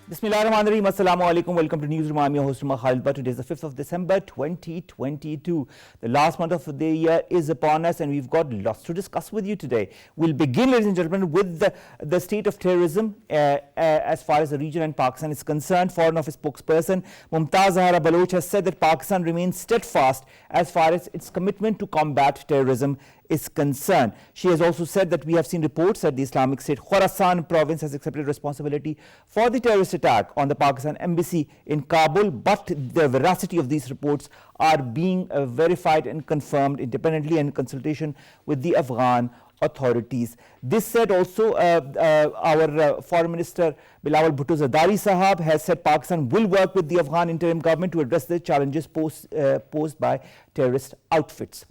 Bismillahirrahmanirrahim. Assalamu alaikum. Welcome to NEWSROOM. I'm your host, Khalid. Today is the 5th of December 2022. The last month of the year is upon us and we've got lots to discuss with you today. We'll begin, ladies and gentlemen, with the state of terrorism as far as the region and Pakistan is concerned. Foreign Office spokesperson Mumtaz Zahra Baloch has said that Pakistan remains steadfast as far as its commitment to combat terrorism is concerned. She has also said that we have seen reports that the Islamic State Khorasan province has accepted responsibility for the terrorist attack on the Pakistan embassy in Kabul, but the veracity of these reports are being verified and confirmed independently in consultation with the Afghan authorities. This said, also our Foreign Minister Bilawal Bhutto Zardari Sahab has said Pakistan will work with the Afghan interim government to address the challenges posed by terrorist outfits.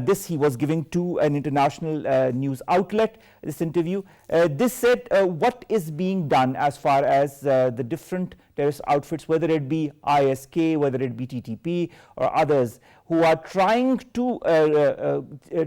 This he was giving to an international news outlet, this interview. This said what is being done as far as the different terrorist outfits, whether it be ISK, whether it be TTP or others, who are trying to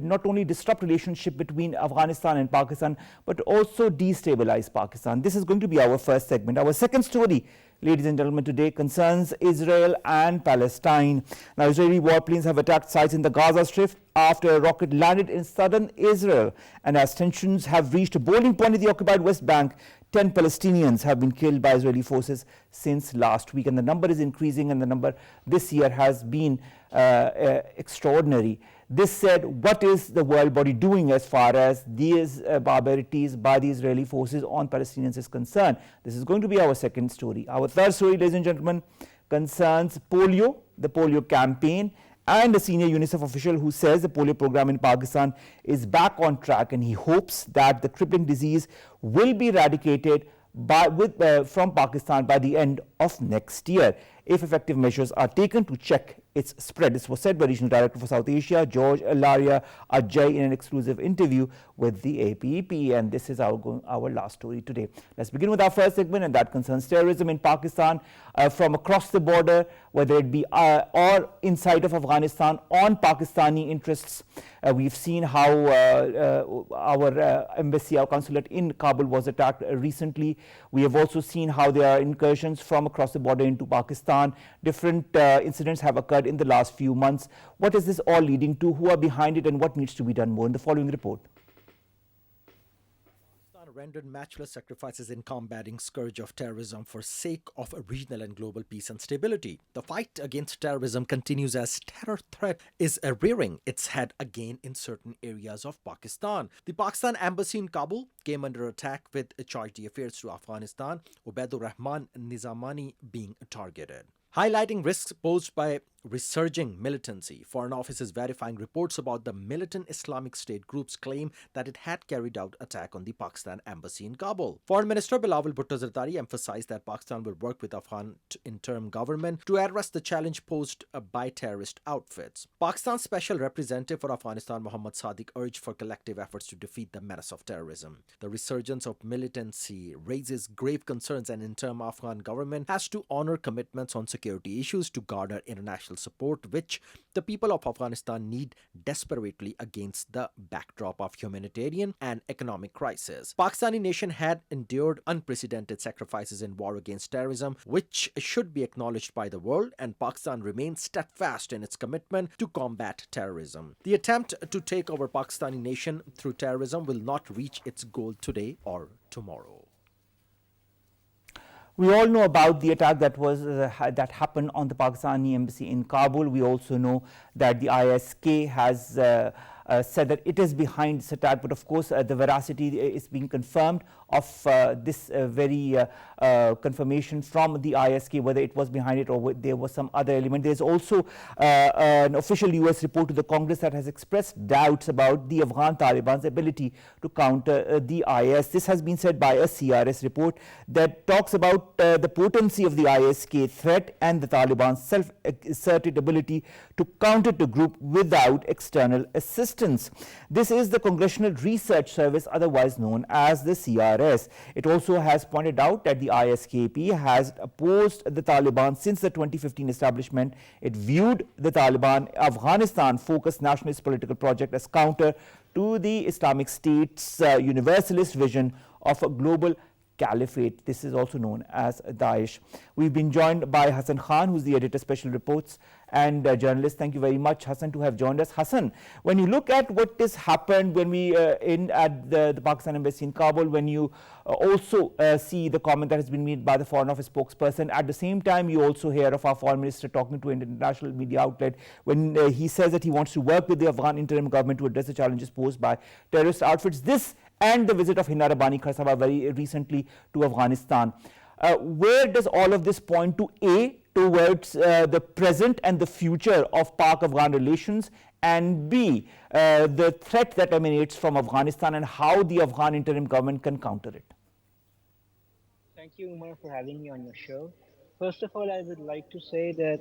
not only disrupt relationship between Afghanistan and Pakistan, but also destabilize Pakistan. This is going to be our first segment. Our second story, ladies and gentlemen, today concerns Israel and Palestine. Now, Israeli warplanes have attacked sites in the Gaza Strip after a rocket landed in southern Israel. And as tensions have reached a boiling point in the occupied West Bank, 10 Palestinians have been killed by Israeli forces since last week. And the number is increasing, and the number this year has been extraordinary. This said, what is the world body doing as far as these barbarities by the Israeli forces on Palestinians is concerned? This is going to be our second story. Our third story, ladies and gentlemen, concerns polio, the polio campaign, and a senior UNICEF official who says the polio program in Pakistan is back on track, and he hopes that the crippling disease will be eradicated from Pakistan by the end of next year, if effective measures are taken to check its spread. This was said by Regional Director for South Asia, George Laria Ajay, in an exclusive interview with the APEP. And this is our last story today. Let's begin with our first segment, and that concerns terrorism in Pakistan from across the border, whether it be or inside of Afghanistan, on Pakistani interests. We've seen how our embassy, our consulate in Kabul was attacked recently. We have also seen how there are incursions from across the border into Pakistan. Different incidents have occurred in the last few months. What is this all leading to? Who are behind it, and what needs to be done more? In the following report. Rendered matchless sacrifices in combating scourge of terrorism for sake of regional and global peace and stability. The fight against terrorism continues as terror threat is rearing its head again in certain areas of Pakistan. The Pakistan embassy in Kabul came under attack, with chargé d'affaires to Afghanistan, Ubaidur Rahman Nizamani, being targeted. Highlighting risks posed by resurging militancy, Foreign Office is verifying reports about the militant Islamic State group's claim that it had carried out attack on the Pakistan embassy in Kabul. Foreign Minister Bilawal Bhutto Zardari emphasized that Pakistan will work with Afghan interim government to address the challenge posed by terrorist outfits. Pakistan's Special Representative for Afghanistan, Mohammad Sadiq, urged for collective efforts to defeat the menace of terrorism. The resurgence of militancy raises grave concerns, and interim Afghan government has to honor commitments on security issues to garner international support, which the people of Afghanistan need desperately against the backdrop of humanitarian and economic crisis. Pakistani nation had endured unprecedented sacrifices in war against terrorism, which should be acknowledged by the world, and Pakistan remains steadfast in its commitment to combat terrorism. The attempt to take over Pakistani nation through terrorism will not reach its goal today or tomorrow. We all know about the attack that happened on the Pakistani embassy in Kabul. We also know that the ISK has said that it is behind this attack, but of course the veracity is being confirmed of this very confirmation from the ISK, whether it was behind it or there was some other element. There's also an official US report to the Congress that has expressed doubts about the Afghan Taliban's ability to counter the IS. This has been said by a CRS report that talks about the potency of the ISK threat and the Taliban's self-asserted ability to counter the group without external assistance. This is the Congressional Research Service, otherwise known as the CRS. It also has pointed out that the ISKP has opposed the Taliban since the 2015 establishment. It viewed the Taliban Afghanistan-focused nationalist political project as counter to the Islamic State's universalist vision of a global Caliphate. This is also known as Daesh. We've been joined by Hassan Khan, who's the editor, special reports and journalist. Thank you very much, Hassan, to have joined us. Hassan, when you look at what has happened when we at the Pakistan embassy in Kabul, when you also see the comment that has been made by the Foreign Office spokesperson, at the same time you also hear of our foreign minister talking to an international media outlet when he says that he wants to work with the Afghan interim government to address the challenges posed by terrorist outfits. This and the visit of Hina Rabbani Kharsaba very recently to Afghanistan. Where does all of this point to? A, towards the present and the future of Pak-Afghan relations, and B, the threat that emanates from Afghanistan and how the Afghan interim government can counter it? Thank you, Omar, for having me on your show. First of all, I would like to say that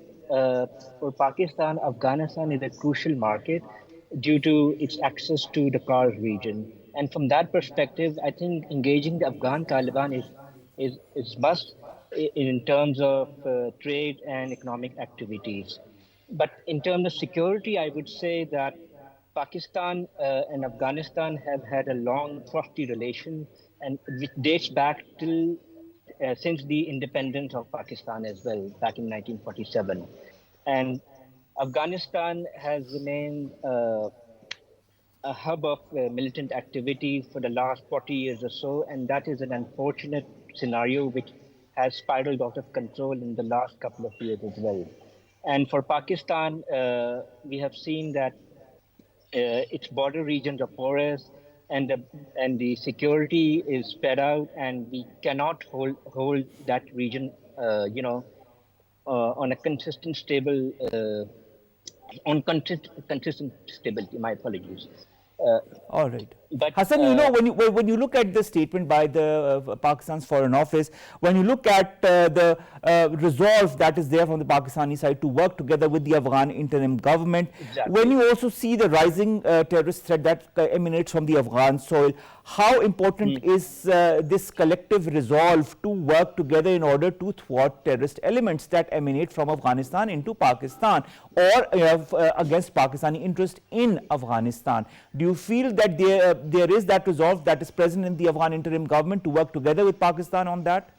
for Pakistan, Afghanistan is a crucial market due to its access to the Kars region. And from that perspective, I think engaging the Afghan Taliban is must in terms of trade and economic activities. But in terms of security, I would say that Pakistan and Afghanistan have had a long, frosty relation, and which dates back till since the independence of Pakistan as well, back in 1947. And Afghanistan has remained a hub of militant activity for the last 40 years or so, and that is an unfortunate scenario which has spiraled out of control in the last couple of years as well. And for Pakistan, we have seen that its border regions are porous, and the security is spread out, and we cannot hold that region, on a consistent, stable, consistent stability. My apologies. All right. But Hassan, when you look at the statement by the Pakistan's Foreign Office, when you look at the resolve that is there from the Pakistani side to work together with the Afghan interim government, Exactly. when you also see the rising terrorist threat that emanates from the Afghan soil, how important is this collective resolve to work together in order to thwart terrorist elements that emanate from Afghanistan into Pakistan or against Pakistani interest in Afghanistan? Do you feel that there is that resolve that is present in the Afghan interim government to work together with Pakistan on that?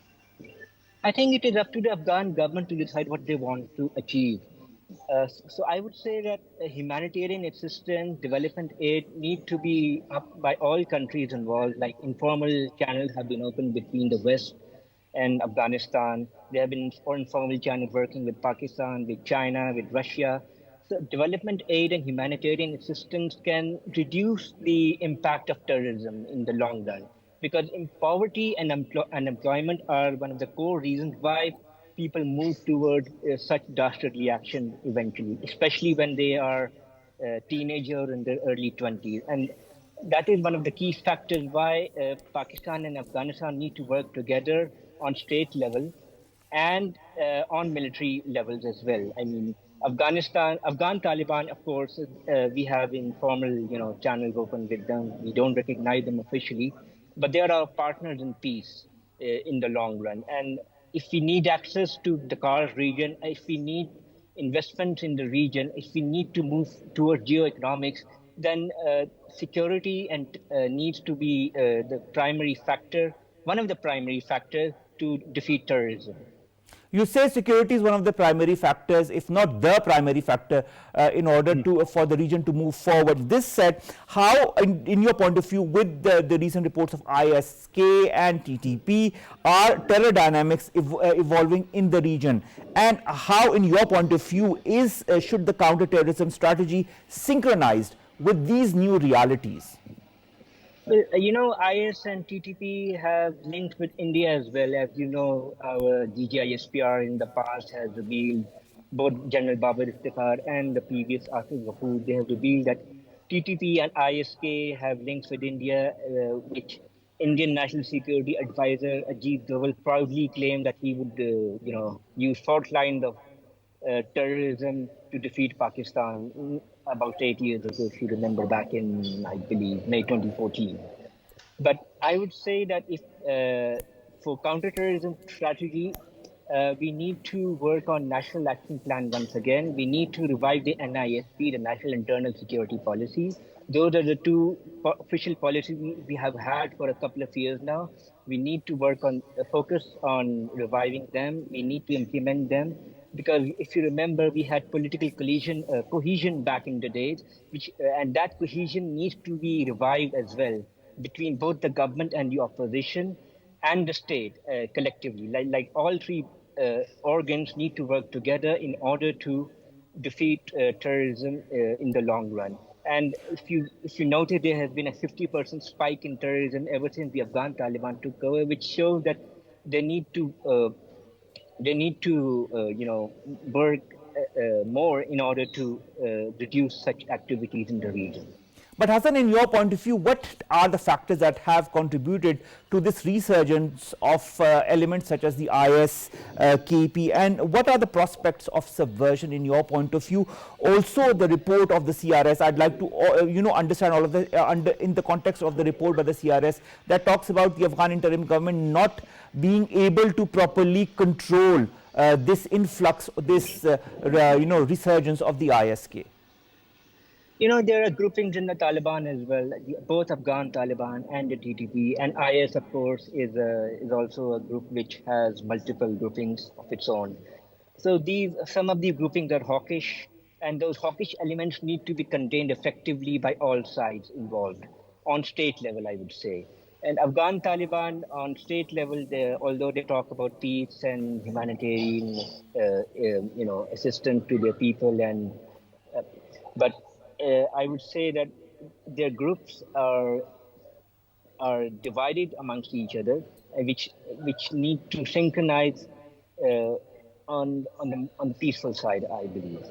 I think it is up to the Afghan government to decide what they want to achieve. So I would say that humanitarian assistance, development aid need to be up by all countries involved. Like informal channels have been opened between the West and Afghanistan. There have been informal channels working with Pakistan, with China, with Russia. So development aid and humanitarian assistance can reduce the impact of terrorism in the long run, because poverty and unemployment are one of the core reasons why people move toward such dastardly action eventually, especially when they are teenagers in their early 20s. And that is one of the key factors why Pakistan and Afghanistan need to work together on state level and on military levels as well. I mean, Afghan Taliban, of course, we have informal, channels open with them. We don't recognize them officially, but they are our partners in peace in the long run. And if we need access to the Kars region, if we need investment in the region, if we need to move towards geoeconomics, then security and needs to be the primary factor, one of the primary factors to defeat terrorism. You say security is one of the primary factors, if not the primary factor, in order for the region to move forward. This said, how, in your point of view, with the recent reports of ISK and TTP, are terror dynamics evolving in the region? And how, in your point of view, should the counter-terrorism strategy synchronized with these new realities? Well, IS and TTP have linked with India as well. As you know, our DGISPR in the past has revealed, both General Babar Iftikhar and the previous Asif Ghafoor, they have revealed that TTP and ISK have links with India, which Indian National Security Advisor Ajit Doval proudly claimed that he would, use fault lines of terrorism to defeat Pakistan about 8 years ago, if you remember, back in, I believe, May 2014. But I would say that if for counterterrorism strategy, we need to work on National Action Plan once again. We need to revive the NISP, the National Internal Security Policy, Those are the two official policies we have had for a couple of years now. We need to work on focus on reviving them. We need to implement them because if you remember, we had political cohesion back in the days, which and that cohesion needs to be revived as well between both the government and the opposition and the state collectively. Like all three organs need to work together in order to defeat terrorism in the long run. And if you noted, there has been a 50% spike in terrorism ever since the Afghan Taliban took over, which shows that they need to work more in order to reduce such activities in the region. But Hassan, in your point of view, what are the factors that have contributed to this resurgence of elements such as the IS, KP, and what are the prospects of subversion in your point of view? Also, the report of the CRS, I'd like to understand all of the in the context of the report by the CRS that talks about the Afghan interim government not being able to properly control this influx, this resurgence of the ISK. There are groupings in the Taliban as well, both Afghan Taliban and the TTP, and IS, of course, is also a group which has multiple groupings of its own. So some of these groupings are hawkish, and those hawkish elements need to be contained effectively by all sides involved, on state level, I would say. And Afghan Taliban on state level, although they talk about peace and humanitarian, assistance to their people, but I would say that their groups are divided amongst each other, which need to synchronize on the peaceful side, I believe.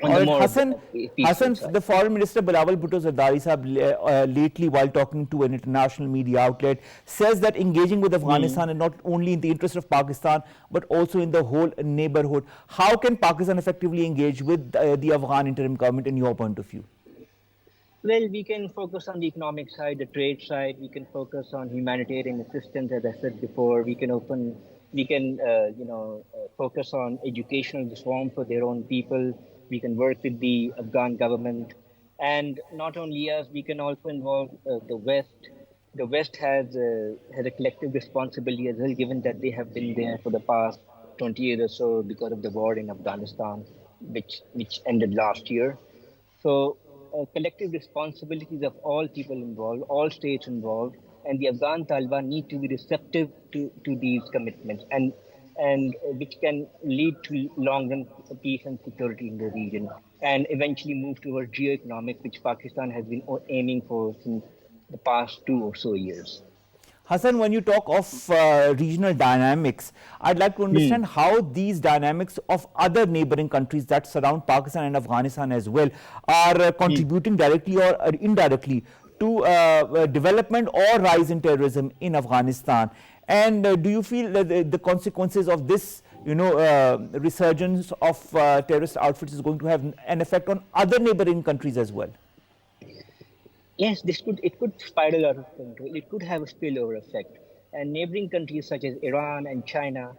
On the more Hassan, side. the Foreign Minister Bilawal Bhutto Zardari Sahab lately, while talking to an international media outlet, says that engaging with Afghanistan is not only in the interest of Pakistan but also in the whole neighborhood. How can Pakistan effectively engage with the Afghan interim government in your point of view? Well, we can focus on the economic side, the trade side. We can focus on humanitarian assistance, as I said before. We can focus on educational reform for their own people. We can work with the Afghan government, and not only us, we can also involve the West. The West has a collective responsibility as well, given that they have been there for the past 20 years or so because of the war in Afghanistan, which ended last year. So collective responsibilities of all people involved, all states involved, and the Afghan Taliban need to be receptive to these commitments, and which can lead to long-run peace and security in the region, and eventually move towards geo-economic, which Pakistan has been aiming for since the past 2 or so years. Hassan, when you talk of regional dynamics, I'd like to understand how these dynamics of other neighboring countries that surround Pakistan and Afghanistan as well are contributing directly or indirectly to development or rise in terrorism in Afghanistan. And do you feel that the consequences of this, resurgence of terrorist outfits is going to have an effect on other neighboring countries as well? Yes, it could spiral out of control. It could have a spillover effect. And neighboring countries such as Iran and China,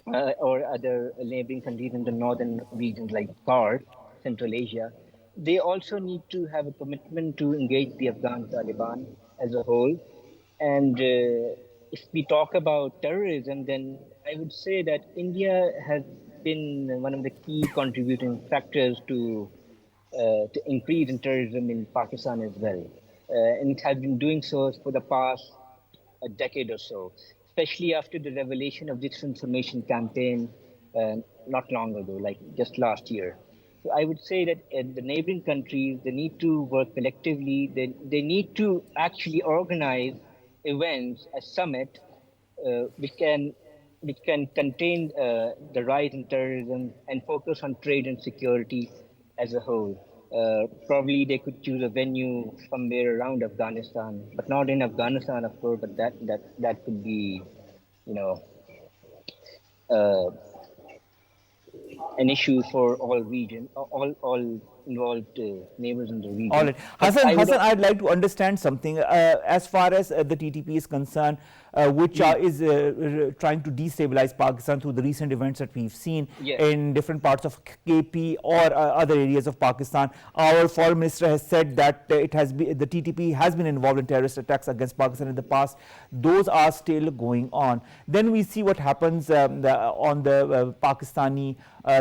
or other neighboring countries in the northern regions like KAR, Central Asia, they also need to have a commitment to engage the Afghan Taliban as a whole. And if we talk about terrorism, then I would say that India has been one of the key contributing factors to increase in terrorism in Pakistan as well. And it has been doing so for the past a decade or so, especially after the revelation of this information campaign not long ago, like just last year. So I would say that the neighboring countries, they need to work collectively. They need to actually organize events, a summit, which can contain the rise in terrorism and focus on trade and security as a whole. Probably they could choose a venue somewhere around Afghanistan, but not in Afghanistan, of course. But that could be, an issue for all region, all involved neighbors in the All region. right. But Hassan, I'd like to understand something. As far as the TTP is concerned, which is trying to destabilize Pakistan through the recent events that we've seen yeah, in different parts of KP or other areas of Pakistan. Our foreign minister has said that the TTP has been involved in terrorist attacks against Pakistan in the past. Those are still going on. Then we see what happens on the Pakistani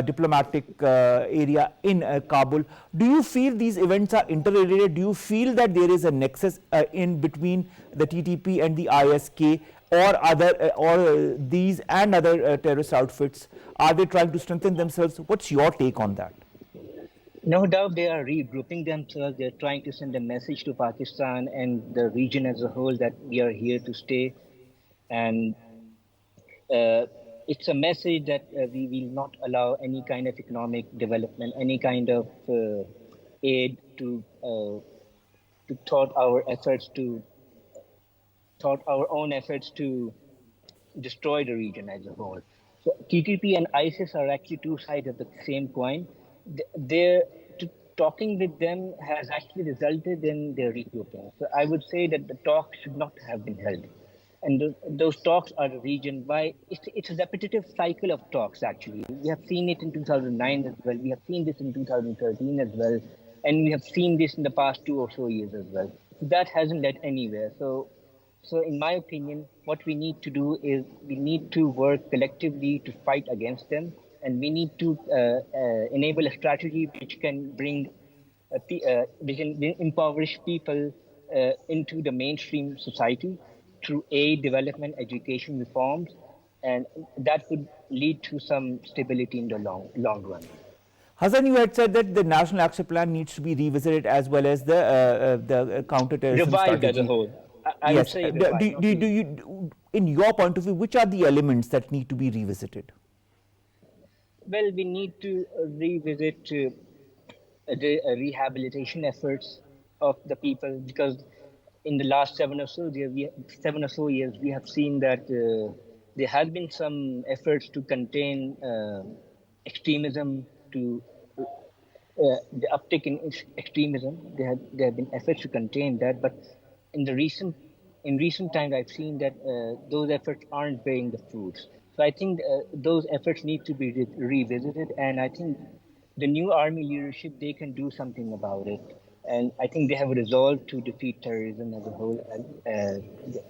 diplomatic area in Kabul. Do you feel these events are interrelated? Do you feel that there is a nexus in between the TTP and the ISK, or these and other terrorist outfits? Are they trying to strengthen themselves? What's your take on that? no doubt they are regrouping themselves. They're trying to send a message to Pakistan and the region as a whole that we are here to stay. And it's a message that we will not allow any kind of economic development, any kind of aid to thwart our own efforts to destroy the region as a whole. So TTP and ISIS are actually two sides of the same coin. They're talking with them has actually resulted in their regrouping. So I would say that the talks should not have been held. And those talks are the reason why it's a repetitive cycle of talks, actually. We have seen it in 2009 as well. We have seen this in 2013 as well. And we have seen this in the past 2 or so years as well. That hasn't led anywhere. So in my opinion, what we need to do is we need to work collectively to fight against them. And we need to enable a strategy which can bring we can impoverish people into the mainstream society through aid, development, education reforms, and that would lead to some stability in the long run. Hassan, you had said that the National Action Plan needs to be revisited, as well as the counter-terrorism Revived as a strategy. whole. I would Yes. say revived. In your point of view, which are the elements that need to be revisited? Well, we need to revisit the rehabilitation efforts of the people, because in the last 7 or so years, we have seen that there has been some efforts to contain extremism, to the uptick in extremism. There have been efforts to contain that, but in recent times, I've seen that those efforts aren't bearing the fruits. So I think those efforts need to be revisited, and I think the new army leadership, they can do something about it. And I think they have a resolve to defeat terrorism as a whole,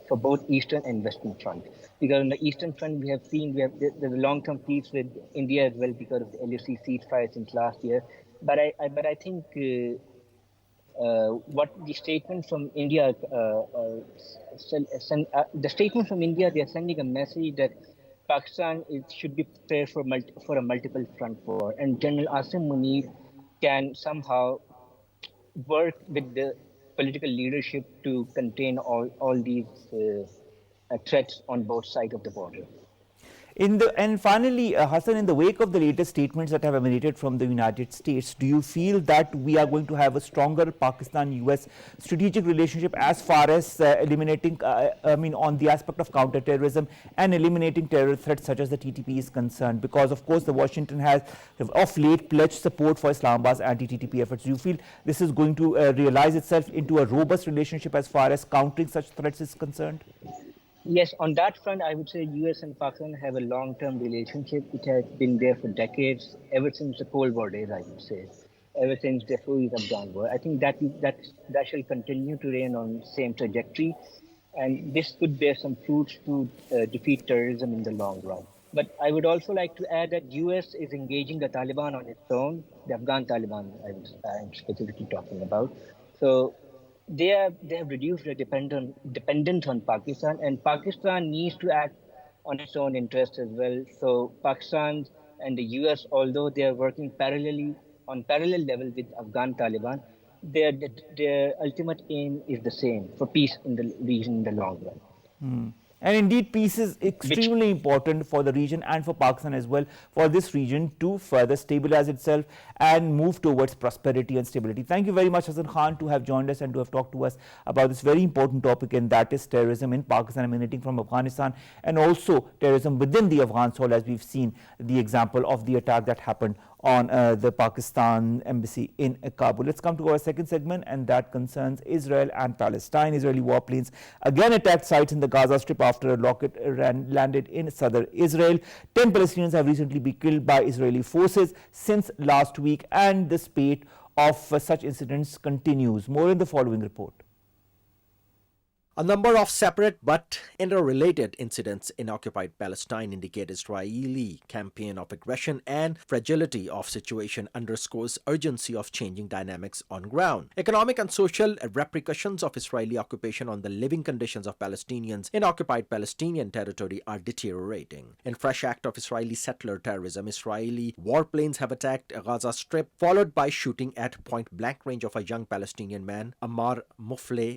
for both Eastern and Western front. Because on the Eastern front, we have seen there's a long-term peace with India as well because of the LAC ceasefire since last year. But I think what the statement from India, the statement from India, they are sending a message that Pakistan should be prepared for a multiple front war, and General Asim Munir can somehow work with the political leadership to contain all these threats on both sides of the border. And finally, Hassan, in the wake of the latest statements that have emanated from the United States, do you feel that we are going to have a stronger Pakistan-US strategic relationship as far as eliminating, on the aspect of counterterrorism and eliminating terror threats such as the TTP is concerned? Because, of course, the Washington has of late pledged support for Islamabad's anti-TTP efforts. Do you feel this is going to realize itself into a robust relationship as far as countering such threats is concerned? Yes, on that front, I would say US and Pakistan have a long-term relationship. It has been there for decades, ever since the Cold War days, I would say, ever since the Afghan Afghan war. I think that shall continue to reign on the same trajectory, and this could bear some fruits to defeat terrorism in the long run. But I would also like to add that US is engaging the Taliban on its own, the Afghan Taliban I'm specifically talking about. So they have reduced their dependence on Pakistan, and Pakistan needs to act on its own interest as well. So Pakistan and the US, although they are working on parallel level with Afghan Taliban, their ultimate aim is the same, for peace in the region in the long run. And indeed, peace is which extremely important for the region and for Pakistan as well, for this region to further stabilize itself and move towards prosperity and stability. Thank you very much, Hassan Khan, to have joined us and to have talked to us about this very important topic, and that is terrorism in Pakistan emanating from Afghanistan, and also terrorism within the Afghan soil, as we've seen the example of the attack that happened on the Pakistan embassy in Kabul. Let's come to our second segment, and that concerns Israel and Palestine. Israeli warplanes again attacked sites in the Gaza Strip after a rocket landed in southern Israel. 10 Palestinians have recently been killed by Israeli forces since last week, and the spate of such incidents continues. More in the following report. A number of separate but interrelated incidents in occupied Palestine indicate Israeli campaign of aggression, and fragility of situation underscores urgency of changing dynamics on ground. Economic and social repercussions of Israeli occupation on the living conditions of Palestinians in occupied Palestinian territory are deteriorating. In fresh act of Israeli settler terrorism, Israeli warplanes have attacked Gaza Strip, followed by shooting at point-blank range of a young Palestinian man, Omar,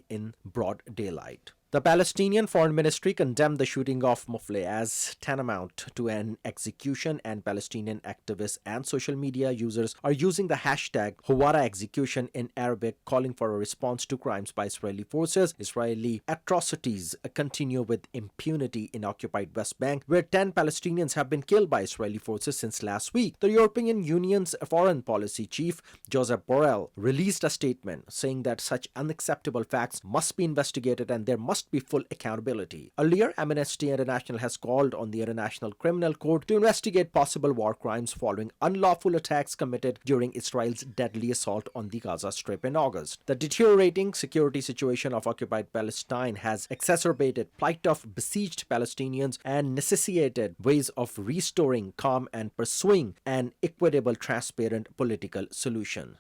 in broad daylight. The Palestinian Foreign Ministry condemned the shooting of Mufle as tantamount to an execution, and Palestinian activists and social media users are using the hashtag Hawara execution in Arabic, calling for a response to crimes by Israeli forces. Israeli atrocities continue with impunity in occupied West Bank, where 10 Palestinians have been killed by Israeli forces since last week. The European Union's foreign policy chief, Josep Borrell, released a statement saying that such unacceptable facts must be investigated and there must be full accountability. Earlier, Amnesty International has called on the International Criminal Court to investigate possible war crimes following unlawful attacks committed during Israel's deadly assault on the Gaza Strip in August. The deteriorating security situation of occupied Palestine has exacerbated plight of besieged Palestinians and necessitated ways of restoring calm and pursuing an equitable, transparent political solution.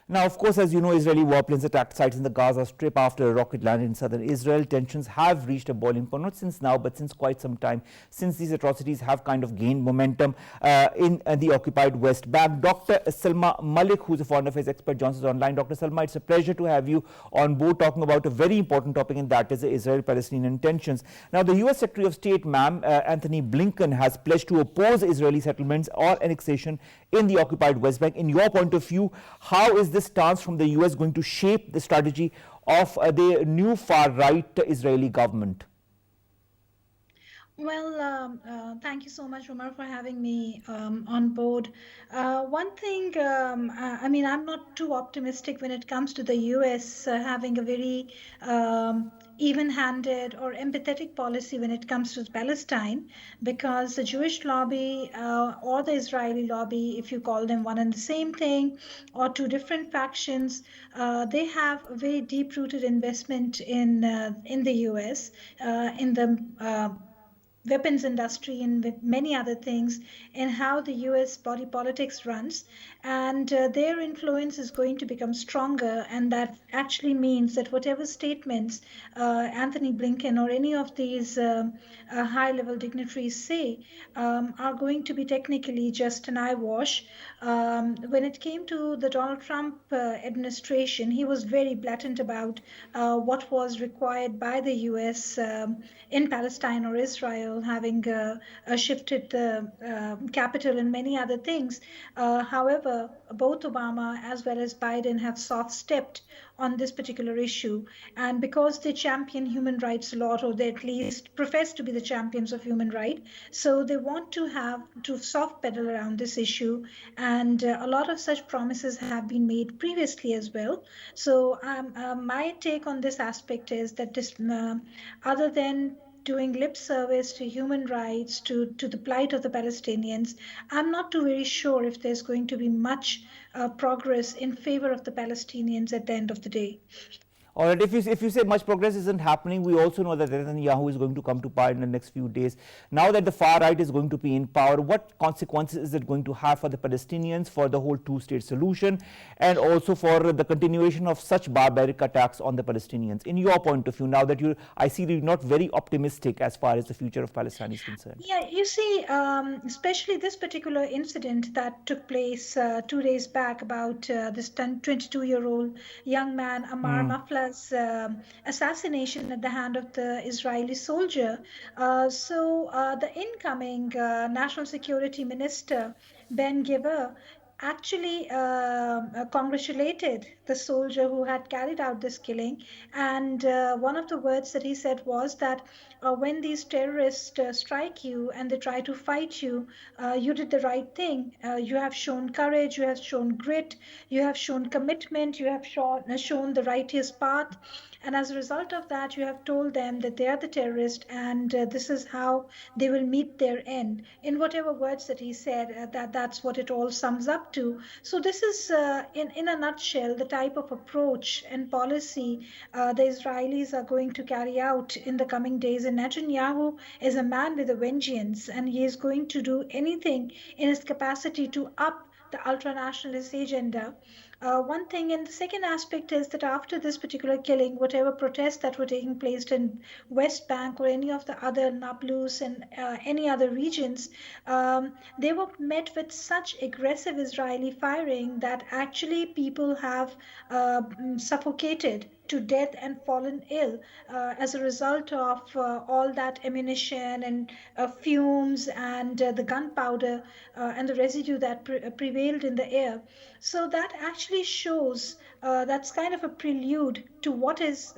Now, of course, as you know, Israeli warplanes attacked sites in the Gaza Strip after a rocket landed in southern Israel. Tensions have reached a boiling point, not since now, but since quite some time, since these atrocities have kind of gained momentum in the occupied West Bank. Dr. Salma Malik, who's a foreign affairs expert, joins us online. Dr. Salma, it's a pleasure to have you on board talking about a very important topic, and that is the Israel-Palestinian tensions. Now, the U.S. Secretary of State, Anthony Blinken, has pledged to oppose Israeli settlements or annexation in the occupied West Bank. In your point of view, how is this stance from the US going to shape the strategy of the new far-right Israeli government? Well, thank you so much, Omar, for having me on board. One thing, I mean, I'm not too optimistic when it comes to the US having a very even-handed or empathetic policy when it comes to Palestine, because the Jewish lobby or the Israeli lobby, if you call them one and the same thing, or two different factions, they have a very deep-rooted investment in the US, in the weapons industry and with many other things, and how the US body politics runs, and their influence is going to become stronger, and that actually means that whatever statements Anthony Blinken or any of these high-level dignitaries say are going to be technically just an eyewash. When it came to the Donald Trump administration, he was very blatant about what was required by the US in Palestine or Israel, having shifted the capital and many other things. However, both Obama as well as Biden have soft-stepped on this particular issue, and because they champion human rights a lot, or they at least profess to be the champions of human rights, so they want to have to soft pedal around this issue, and a lot of such promises have been made previously as well. So my take on this aspect is that this, other than doing lip service to human rights, to the plight of the Palestinians, I'm not too very sure if there's going to be much progress in favor of the Palestinians at the end of the day. All right, if you say much progress isn't happening, we also know that Netanyahu is going to come to power in the next few days. Now that the far right is going to be in power, what consequences is it going to have for the Palestinians, for the whole two-state solution, and also for the continuation of such barbaric attacks on the Palestinians? In your point of view, now that I see you're not very optimistic as far as the future of Palestine is concerned. Yeah, you see, especially this particular incident that took place 2 days back about this 22-year-old young man, Omar, Gaza's assassination at the hand of the Israeli soldier. The incoming National Security Minister, Ben Giver, actually congratulated the soldier who had carried out this killing. And one of the words that he said was that when these terrorists strike you and they try to fight you, you did the right thing. You have shown courage, you have shown grit, you have shown commitment, you have shown the righteous path. And as a result of that, you have told them that they are the terrorist and this is how they will meet their end. In whatever words that he said, that's what it all sums up to. So this is, in a nutshell, the type of approach and policy the Israelis are going to carry out in the coming days. And Netanyahu is a man with a vengeance, and he is going to do anything in his capacity to up the ultra-nationalist agenda. One thing, and the second aspect is that after this particular killing, whatever protests that were taking place in West Bank or any of the other Nablus and any other regions, they were met with such aggressive Israeli firing that actually people have suffocated to death and fallen ill as a result of all that ammunition and fumes and the gunpowder and the residue that prevailed in the air. So that actually shows that's kind of a prelude to what is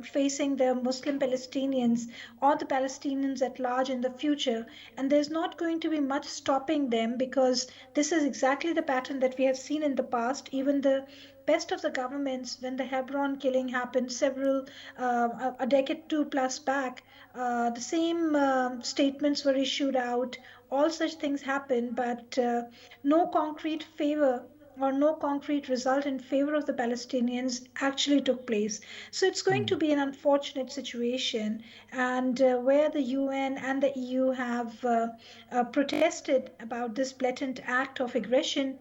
facing the Muslim Palestinians or the Palestinians at large in the future. And there's not going to be much stopping them because this is exactly the pattern that we have seen in the past. Even the best of the governments, when the Hebron killing happened several a decade two plus back, the same statements were issued out. All such things happened, but no concrete favor or no concrete result in favor of the Palestinians actually took place. So it's going to be an unfortunate situation, and where the UN and the EU have protested about this blatant act of aggression,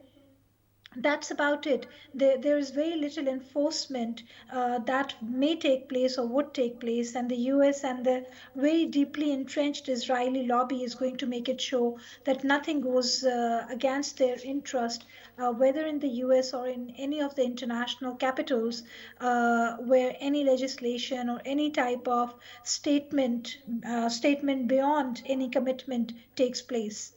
that's about it. There is very little enforcement that may take place or would take place, and the US and the very deeply entrenched Israeli lobby is going to make it show that nothing goes against their interest, whether in the US or in any of the international capitals where any legislation or any type of statement beyond any commitment takes place.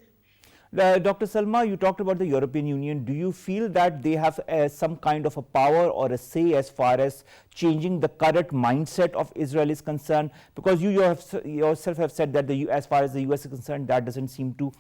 Dr. Salma, you talked about the European Union. Do you feel that they have some kind of a power or a say as far as changing the current mindset of Israel is concerned? Because you yourself have said that as far as the US is concerned, that doesn't seem to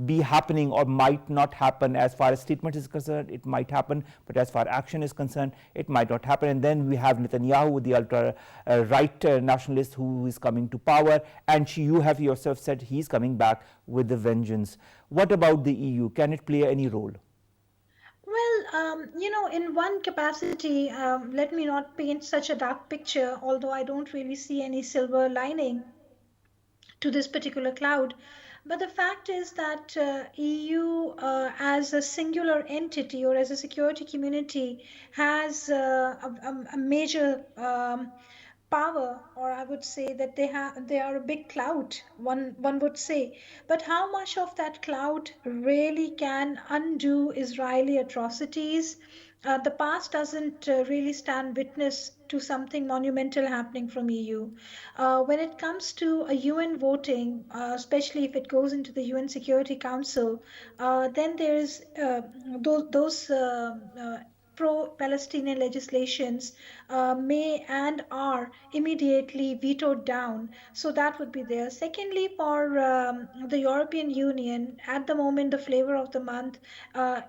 be happening or might not happen. As far as statement is concerned, it might happen, but as far as action is concerned, it might not happen. And then we have Netanyahu, the ultra-right nationalist who is coming to power, and you have yourself said he's coming back with the vengeance. What about the EU? Can it play any role? Well, in one capacity, let me not paint such a dark picture, although I don't really see any silver lining to this particular cloud. But the fact is that EU, as a singular entity or as a security community, has a major power, or I would say that they are a big cloud, one would say. But how much of that cloud really can undo Israeli atrocities? The past doesn't really stand witness to something monumental happening from EU. When it comes to a UN voting, especially if it goes into the UN Security Council, then there is those pro-Palestinian legislations may and are immediately vetoed down. So that would be there. Secondly, for the European Union, at the moment, the flavor of the month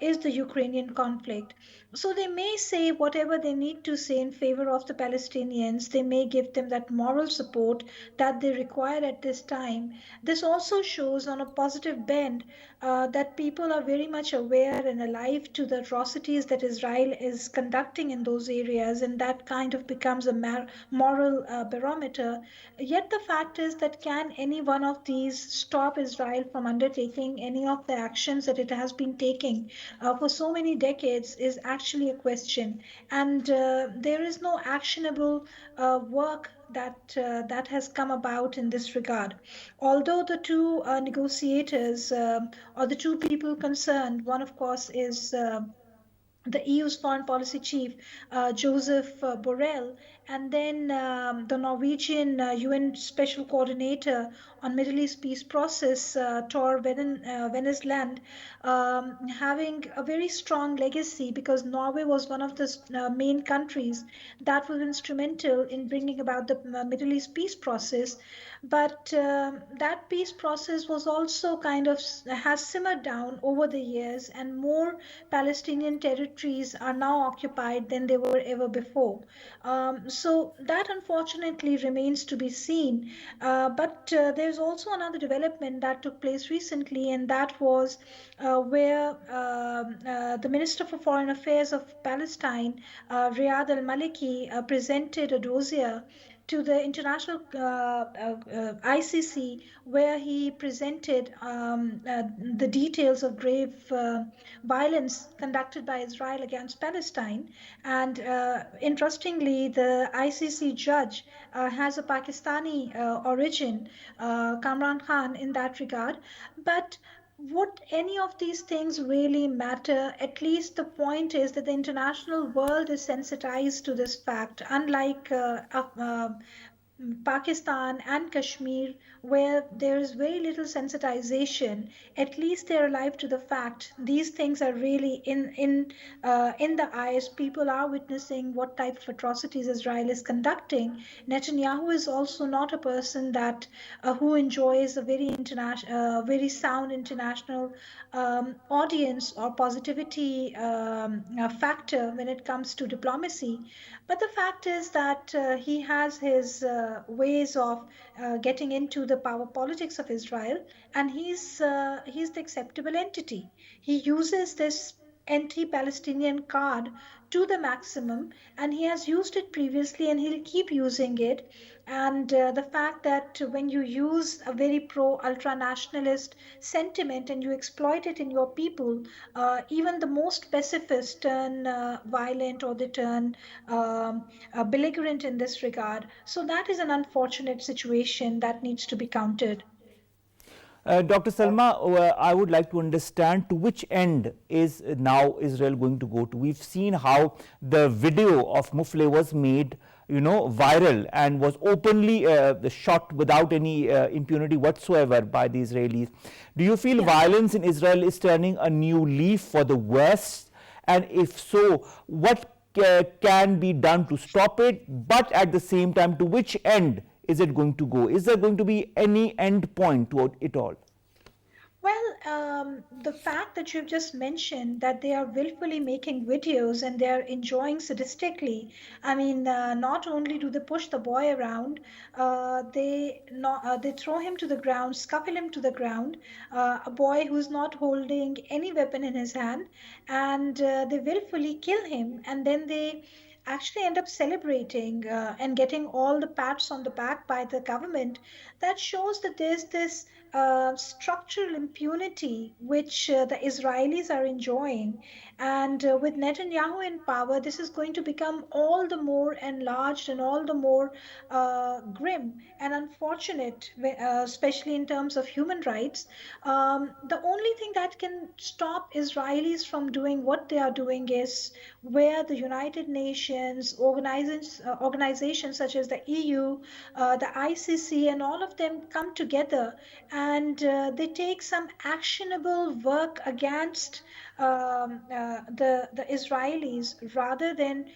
is the Ukrainian conflict. So they may say whatever they need to say in favor of the Palestinians. They may give them that moral support that they require at this time. This also shows on a positive bend that people are very much aware and alive to the atrocities that Israel is conducting in those areas, and that kind of becomes a moral barometer. Yet the fact is that can any one of these stop Israel from undertaking any of the actions that it has been taking for so many decades is actually a question. And there is no actionable work that has come about in this regard. Although the two negotiators or the two people concerned, one of course is the EU's foreign policy chief, Joseph Borrell, and then the Norwegian UN Special Coordinator on Middle East Peace Process, Tor Venesland, having a very strong legacy because Norway was one of the main countries that was instrumental in bringing about the Middle East peace process. But that peace process was also kind of has simmered down over the years, and more Palestinian territories are now occupied than they were ever before. So that unfortunately remains to be seen. But there's also another development that took place recently, and that was where the Minister for Foreign Affairs of Palestine, Riyad al-Maliki, presented a dossier to the international ICC, where he presented the details of grave violence conducted by Israel against Palestine. And interestingly, the ICC judge has a Pakistani origin, Kamran Khan, in that regard. But would any of these things really matter? At least the point is that the international world is sensitized to this fact, unlike Pakistan and Kashmir, where there is very little sensitization. At least they're alive to the fact these things are really in the eyes. People are witnessing what type of atrocities Israel is conducting. Netanyahu is also not a person that who enjoys a very very sound international audience or positivity factor when it comes to diplomacy. But the fact is that he has his ways of getting into the power politics of Israel, and he's the acceptable entity. He uses this anti-Palestinian card to the maximum, and he has used it previously, and he'll keep using it. And the fact that when you use a very pro-ultra-nationalist sentiment and you exploit it in your people, even the most pacifists turn violent, or they turn belligerent in this regard. So that is an unfortunate situation that needs to be countered. Dr. Salma, I would like to understand to which end is now Israel going to go to. We've seen how the video of Mufle was made, viral and was openly shot without any impunity whatsoever by the Israelis. Do you feel violence in Israel is turning a new leaf for the West? And if so, what can be done to stop it? But at the same time, to which end is it going to go? Is there going to be any end point to it all? Well, the fact that you've just mentioned that they are willfully making videos and they are enjoying sadistically, I mean, not only do they push the boy around, they throw him to the ground, scuffle him to the ground, a boy who's not holding any weapon in his hand, and they willfully kill him, and then they actually end up celebrating and getting all the pats on the back by the government. That shows that there's this structural impunity which the Israelis are enjoying. And with Netanyahu in power, this is going to become all the more enlarged and all the more grim and unfortunate, especially in terms of human rights. The only thing that can stop Israelis from doing what they are doing is where the United Nations, organizations such as the EU, the ICC, and all of them come together and they take some actionable work against the Israelis, rather than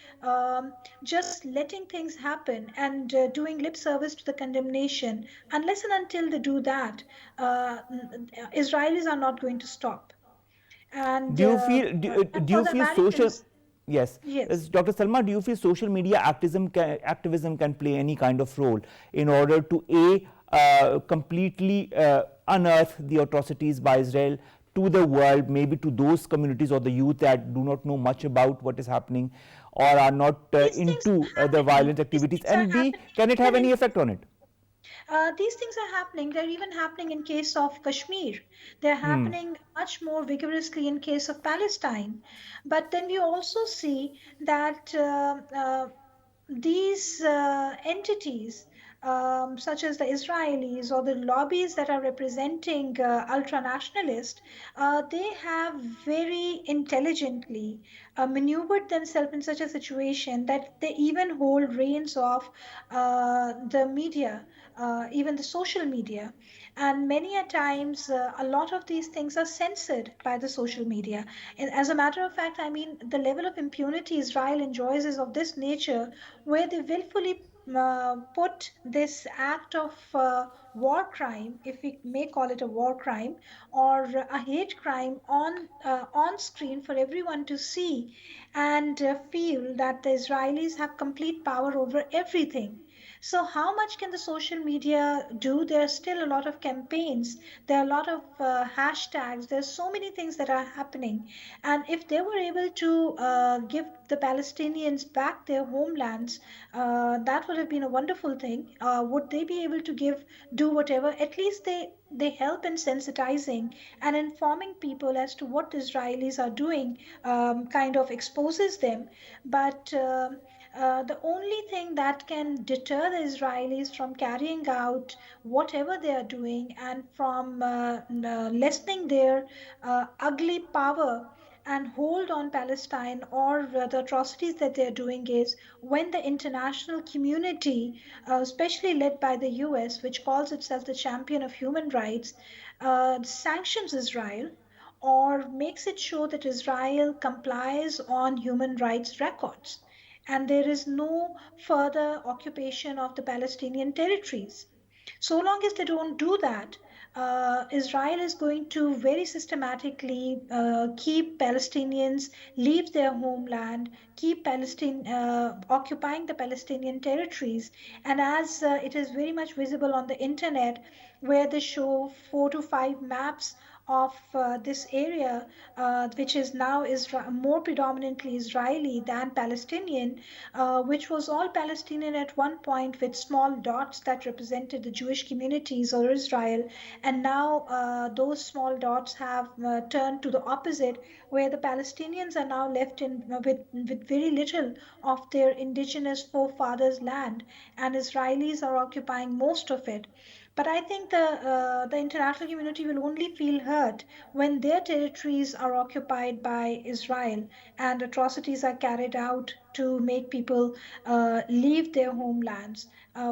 just letting things happen and doing lip service to the condemnation. Unless and until they do that, Israelis are not going to stop. And do you feel do you feel social? Yes. Yes. Dr. Salma, do you feel social media activism can play any kind of role in order to completely unearth the atrocities by Israel to the world, maybe to those communities or the youth that do not know much about what is happening or are not into the violent activities? And B, can it have any effect on it? These things are happening. They're even happening in case of Kashmir. They're happening much more vigorously in case of Palestine. But then we also see that these entities such as the Israelis or the lobbies that are representing ultranationalists, they have very intelligently maneuvered themselves in such a situation that they even hold reins of the media, even the social media. And many a times, a lot of these things are censored by the social media. And as a matter of fact, I mean, the level of impunity Israel enjoys is of this nature, where they willfully put this act of war crime, if we may call it a war crime, or a hate crime on screen for everyone to see, and feel that the Israelis have complete power over everything. So, how much can the social media do? There are still a lot of campaigns, there are a lot of hashtags, there's so many things that are happening. And if they were able to give the Palestinians back their homelands, that would have been a wonderful thing. Would they be able to do whatever? At least they help in sensitizing and informing people as to what the Israelis are doing, kind of exposes them. But the only thing that can deter the Israelis from carrying out whatever they are doing and from lessening their ugly power and hold on Palestine, or the atrocities that they're doing, is when the international community, especially led by the US, which calls itself the champion of human rights, sanctions Israel or makes it show that Israel complies on human rights records and there is no further occupation of the Palestinian territories. So long as they don't do that, Israel is going to very systematically keep Palestinians leave their homeland, keep Palestine occupying the Palestinian territories. And as it is very much visible on the internet, where they show 4 to 5 maps of this area, which is now more predominantly Israeli than Palestinian, which was all Palestinian at one point with small dots that represented the Jewish communities or Israel. And now those small dots have turned to the opposite, where the Palestinians are now left with very little of their indigenous forefathers' land, and Israelis are occupying most of it. But I think the international community will only feel hurt when their territories are occupied by Israel and atrocities are carried out to make people leave their homelands.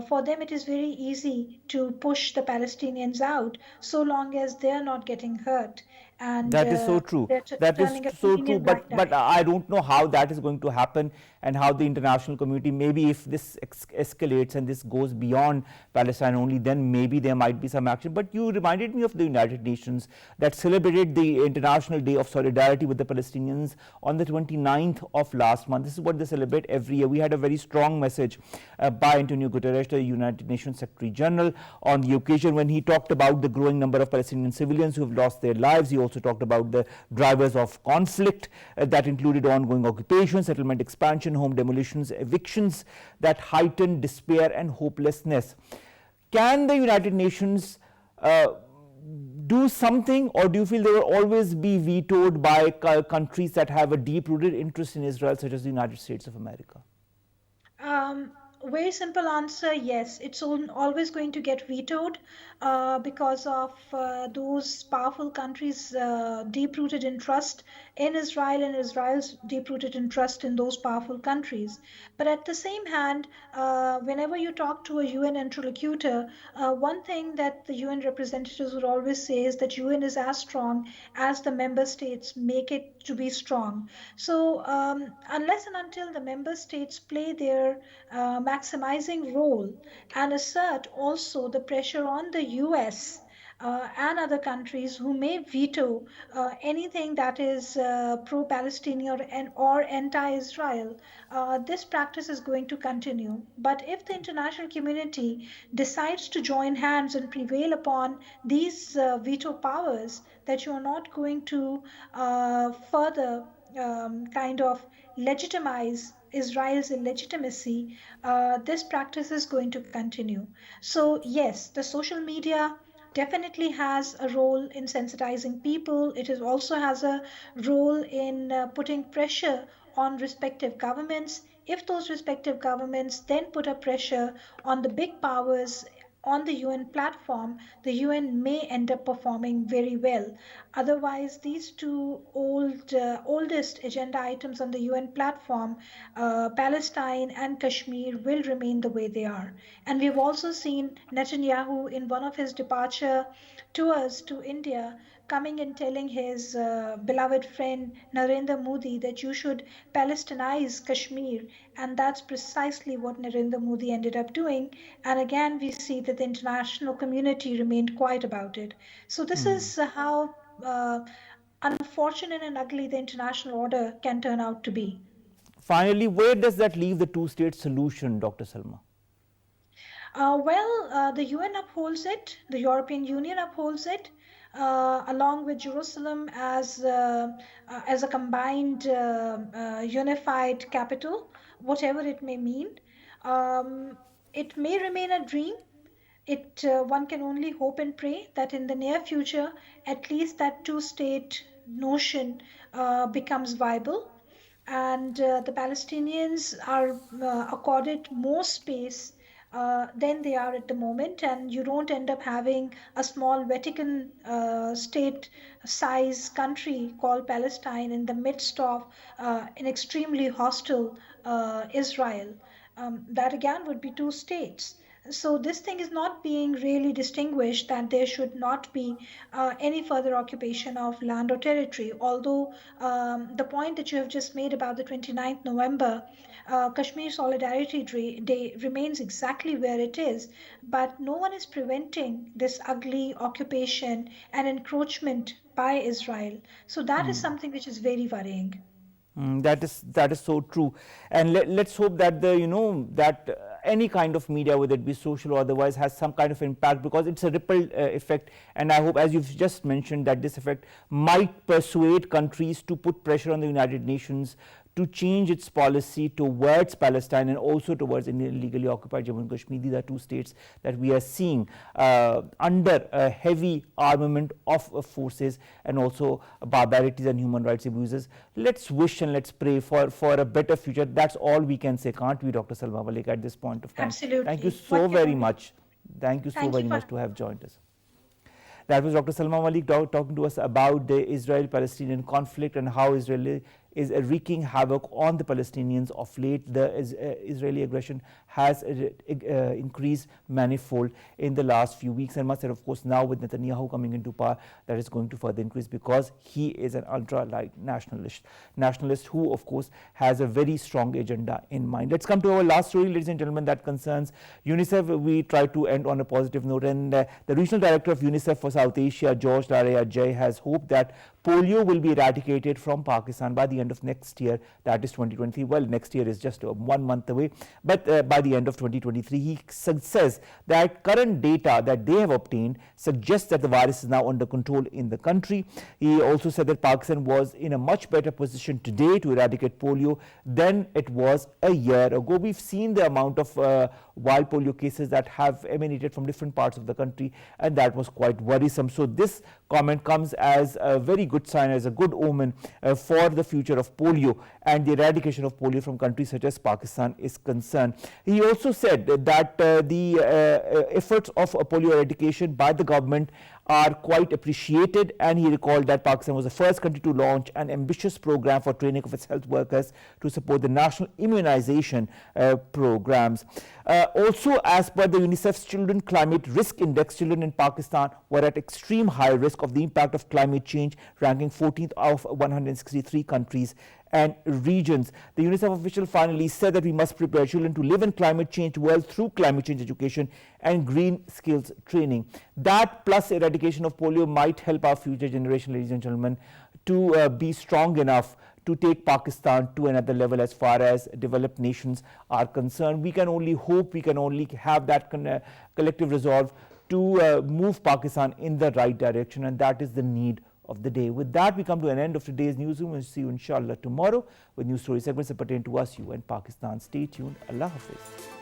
For them, it is very easy to push the Palestinians out so long as they're not getting hurt and That is so true. they're That is turning a so true. convenient But blind eye. I don't know how that is going to happen, and how the international community, maybe if this escalates and this goes beyond Palestine only, then maybe there might be some action. But you reminded me of the United Nations that celebrated the International Day of Solidarity with the Palestinians on the 29th of last month. This is what they celebrate every year. We had a very strong message by Antonio Guterres, the United Nations Secretary General, on the occasion when he talked about the growing number of Palestinian civilians who have lost their lives. He also talked about the drivers of conflict that included ongoing occupation, settlement expansion, home demolitions, evictions that heightened despair and hopelessness. Can the United Nations do something, or do you feel they will always be vetoed by countries that have a deep-rooted interest in Israel, such as the United States of America? Very simple answer, yes. It's always going to get vetoed because of those powerful countries' deep-rooted interest in Israel and Israel's deep-rooted interest in those powerful countries. But at the same hand, whenever you talk to a UN interlocutor, one thing that the UN representatives would always say is that UN is as strong as the member states make it to be strong. So unless and until the member states play their maximizing role and assert also the pressure on the US and other countries who may veto anything that is pro-Palestinian or anti-Israel, this practice is going to continue. But if the international community decides to join hands and prevail upon these veto powers, that you are not going to further kind of legitimize Israel's illegitimacy, this practice is going to continue. So, yes, the social media definitely has a role in sensitizing people. It is also has a role in putting pressure on respective governments, if those respective governments then put a pressure on the big powers on the UN platform, the UN may end up performing very well. Otherwise, these two oldest agenda items on the UN platform, Palestine and Kashmir, will remain the way they are. And we've also seen Netanyahu in one of his departure tours to India coming and telling his beloved friend Narendra Modi that you should Palestinize Kashmir. And that's precisely what Narendra Modi ended up doing. And again, we see that the international community remained quiet about it. So, this is how unfortunate and ugly the international order can turn out to be. Finally, where does that leave the two-state solution, Dr. Salma? The UN upholds it, the European Union upholds it, along with Jerusalem as a combined, unified capital, whatever it may mean. It may remain a dream. One can only hope and pray that in the near future, at least that two-state notion becomes viable, and the Palestinians are accorded more space than they are at the moment, and you don't end up having a small Vatican state size country called Palestine in the midst of an extremely hostile Israel. That again would be two states. So this thing is not being really distinguished that there should not be any further occupation of land or territory. Although the point that you have just made about the 29th November, Kashmir Solidarity Day remains exactly where it is, but no one is preventing this ugly occupation and encroachment by Israel. So that is something which is very worrying. That is so true, and let's hope that any kind of media, whether it be social or otherwise, has some kind of impact, because it's a ripple effect, and I hope, as you've just mentioned, that this effect might persuade countries to put pressure on the United Nations to change its policy towards Palestine and also towards illegally occupied Jammu and Kashmir. These are two states that we are seeing under a heavy armament of forces and also barbarities and human rights abuses. Let's wish and let's pray for a better future. That's all we can say, can't we, Dr. Salma Malik, at this point of time? Absolutely. Thank you so very much. Thank you so very much to have joined us. That was Dr. Salma Malik talking to us about the Israel-Palestinian conflict and how Israel is wreaking havoc on the Palestinians of late. The Israeli aggression has increased manifold in the last few weeks, and must have, of course, now with Netanyahu coming into power, that is going to further increase, because he is an ultra-right nationalist who, of course, has a very strong agenda in mind. Let's come to our last story, ladies and gentlemen, that concerns UNICEF. We try to end on a positive note, and the regional director of UNICEF for South Asia, George Laraya Jay, has hoped that polio will be eradicated from Pakistan by the end of next year, that is 2023. Well, next year is just 1 month away, but by the end of 2023, he says that current data that they have obtained suggests that the virus is now under control in the country. He also said that Pakistan was in a much better position today to eradicate polio than it was a year ago. We've seen the amount of wild polio cases that have emanated from different parts of the country, and that was quite worrisome. So this comment comes as a very good sign, as a good omen for the future of polio and the eradication of polio from countries such as Pakistan is concerned. He also said that the efforts of polio eradication by the government are quite appreciated, and he recalled that Pakistan was the first country to launch an ambitious program for training of its health workers to support the national immunization programs. Also, as per the UNICEF's Children Climate Risk Index, children in Pakistan were at extreme high risk of the impact of climate change, ranking 14th out of 163 countries and regions. The UNICEF official finally said that we must prepare children to live in climate change world through climate change education and green skills training. That plus eradication of polio might help our future generation, ladies and gentlemen, to be strong enough to take Pakistan to another level as far as developed nations are concerned. We can only hope, we can only have that collective resolve to move Pakistan in the right direction, and that is the need of the day. With that, we come to an end of today's newsroom. We'll see you inshallah tomorrow with news story segments that pertain to us, you and Pakistan. Stay tuned. Allah Hafiz.